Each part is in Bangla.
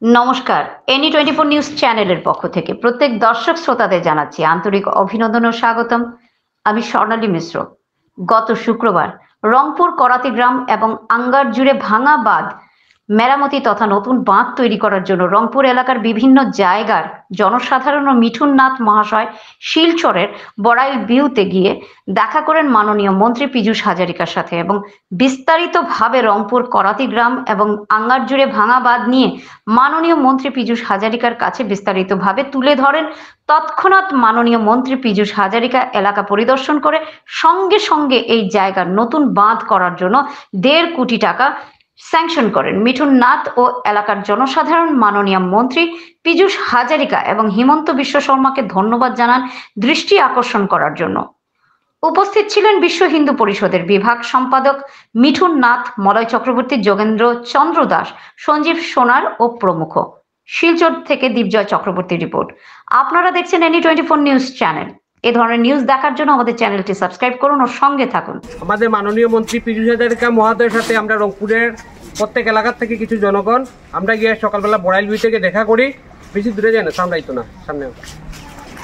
নমস্কার, NE24 নিউজ চ্যানেলের পক্ষ থেকে প্রত্যেক দর্শক শ্রোতাদের জানাচ্ছি আন্তরিক অভিনন্দন ও স্বাগতম। আমি স্বর্ণালী মিশ্র। গত শুক্রবার রংপুর করাতি গ্রাম এবং আঙ্গার জুড়ে ভাঙা বাঁধ মেরামতি তথা নতুন বাঁধ তৈরি করার জন্য রংপুর এলাকার বিভিন্ন জায়গার জনসাধারণ ও মিঠুন নাথ মহাশয় শিলচরের বড়াইল বিউতে গিয়ে দেখা করেন মাননীয় মন্ত্রী পীযূষ হাজারিকার সাথে এবং বিস্তারিতভাবে রংপুর করাতি গ্রাম এবং আঙ্গার জুড়ে ভাঙা বাঁধ নিয়ে মাননীয় মন্ত্রী পীযূষ হাজারিকার কাছে বিস্তারিতভাবে তুলে ধরেন। তৎক্ষণাৎ মাননীয় মন্ত্রী পীযূষ হাজারিকা এলাকা পরিদর্শন করে সঙ্গে সঙ্গে এই জায়গার নতুন বাঁধ করার জন্য 1.5 কোটি টাকা স্যাংশন করেন। মিঠুন নাথ ও এলাকার জনসাধারণ মাননীয় মন্ত্রী পীযূষ হাজারিকা এবং হিমন্ত বিশ্ব শর্মাকে ধন্যবাদ জানান দৃষ্টি আকর্ষণ করার জন্য। উপস্থিত ছিলেন বিশ্ব হিন্দু পরিষদের বিভাগ সম্পাদক মিঠুন নাথ, মলয় চক্রবর্তী, যোগেন্দ্র চন্দ্র দাস, সঞ্জীব সোনার ও প্রমুখ। শিলচর থেকে দীপজয় চক্রবর্তীর রিপোর্ট। আপনারা দেখছেন NE24 নিউজ চ্যানেল। এই ধরনের নিউজ দেখার জন্য আমাদের চ্যানেলটি সাবস্ক্রাইব করুন ও সঙ্গে থাকুন। আমাদের মাননীয় মন্ত্রী পীযূষ হাজারিকা মহোদয়ের সাথে আমরা রংপুরের প্রত্যেক এলাকার থেকে কিছু জনগণ আমরা গিয়ে সকালবেলা বড়াইল বিউ থেকে দেখা করি। বেশি দূরে যায় না, সামলাইতো না, সামনে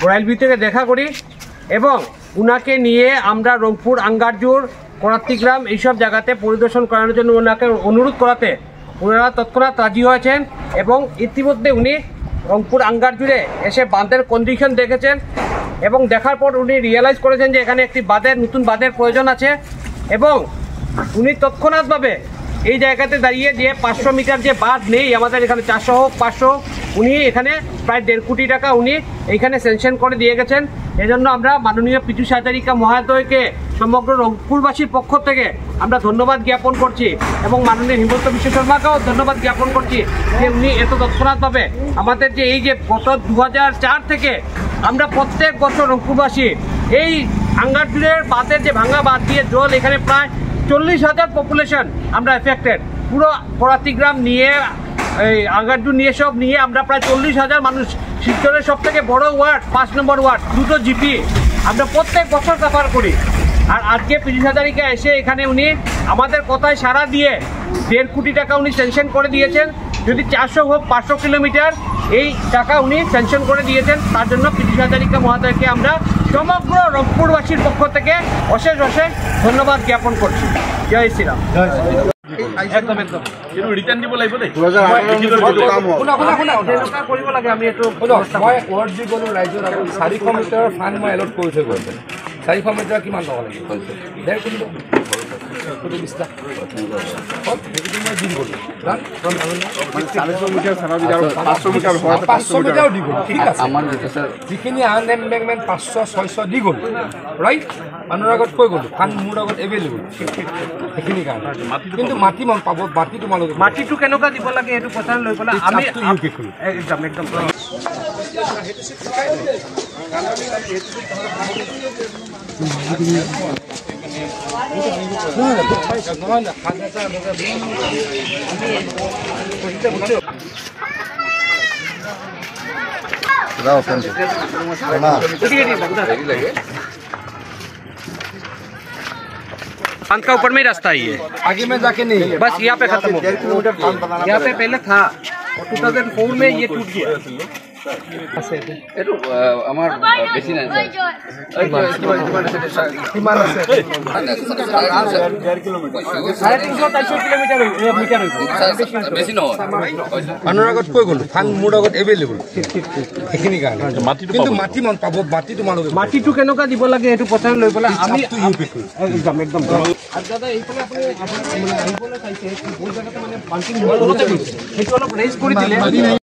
বড়াইল বিউ থেকে দেখা করি এবং উনাকে নিয়ে আমরা রংপুর আঙ্গারজুর করাতিগ্রাম এইসব জায়গাতে পরিদর্শন করানোর জন্য ওনাকে অনুরোধ করাতে ওনারা তৎক্ষণাৎ রাজি হয়েছেন এবং ইতিমধ্যে উনি রংপুর আঙ্গারজুড়ে এসে বাঁধের কন্ডিশন দেখেছেন এবং দেখার পর উনি রিয়েলাইজ করেছেন যে এখানে একটি নতুন বাঁধের প্রয়োজন আছে এবং উনি তৎক্ষণাৎভাবে এই জায়গাতে দাঁড়িয়ে যে 500 মিটার যে বাঁধ নেই আমাদের এখানে 400 হোক 500, উনি এখানে প্রায় 1.5 কোটি টাকা উনি এইখানে স্যাংশন করে দিয়ে গেছেন। এজন্য আমরা মাননীয় পীযূষ হাজারিকা মহোদয়কে সমগ্র রংপুরবাসীর পক্ষ থেকে আমরা ধন্যবাদ জ্ঞাপন করছি এবং মাননীয় হিমন্ত বিশ্ব শর্মাকেও ধন্যবাদ জ্ঞাপন করছি যে উনি এত তৎক্ষণাৎভাবে আমাদের যে এই যে গত 2004 থেকে আমরা প্রত্যেক বছর রংপুরবাসী এই আঙ্গারজুড়ের বাঁধের যে ভাঙা বাঁধ দিয়ে জল এখানে প্রায় 40,000 পপুলেশন আমরা এফেক্টেড, পুরো করাতিগ্রাম নিয়ে এই আঙ্গারজুর নিয়ে সব নিয়ে আমরা প্রায় 40,000 মানুষ। শিলচরের সব থেকে বড় ওয়ার্ড 5 নম্বর ওয়ার্ড, 2টো জিপি আমরা প্রত্যেক বছর সাফার করি। আর আজকে পীযূষ হাজারিকা এসে এখানে উনি আমাদের কথায় সাড়া দিয়ে 1.5 কোটি টাকা উনি স্যাংশন করে দিয়েছেন। যদি 400 হোক 500 কিলোমিটার এই টাকা উনি স্যাংশন করে দিয়েছেন। তার জন্য পীযূষ হাজারিকা মহোদয়কে আমরা সমগ্র রংপুরবাসীর পক্ষ থেকে অশেষ অশেষ ধন্যবাদ জ্ঞাপন করছি। জয় শ্রীরাম। একদম একদম রিটার্ন দিব লাগিব দেই। 2018 কৰিব লাগে। আমি এইটো মই ওয়ার্ড দি গলো ৰাইজৰ আগত 400 মিটাৰৰ ফান্ড মই এলট কৰি থৈ গৈছে। 400 মিটাৰ কিমান টকা লাগিব? 1.5 কোটি টকা। কোটি বিস্তা কত দেখি মই দিন গলো জান 400 মিটাৰ সারা দি আৰু 500 মিটাৰ হয় 500 মিটাৰ দি গলো। ঠিক আছে, আমাৰ যেটা স্যার যিখিনি আনএমবেকমেন্ট 500 600 দি গলো, ৰাইট? মানুহৰ আগত কৈ গলো ফান্ড মোৰ আগত এভেইলেবল সেইখিনি কাৰণে। কিন্তু মাটি মান পাব, মাটি তোমালোকে মাটিটো কেনেকুৱা দিব লাগে এইটো কথা লৈ পেলাই আমি একদম একদম बांध का ऊपर में ही रास्ता ही है, आगे में जाके नहीं है, बस यहाँ पे खत्म हो गया। यहाँ पे पहले था और 2004 में ये टूट गया। আমার বেশি নাই কিমান আছে 350 কিলোমিটার বেশি নহয়। মানুহৰ আগত কৈ গলো ফান্ড মোৰ আগত এভেইলেবল সেইখিনি কাৰণে। কিন্তু মাটি মান পাব, মাটি তোমালোকে মাটিটো কেনেকুৱা দিব লাগে এইটো কথা লৈ পেলাই আমি একদম একদম। আৰু দাদা এইফালে আপুনি মানে আহিবলৈ চাইছে বহুত জেগাতে মানে বাংকিং সেইটো অলপ ৰেজ কৰি দিলে।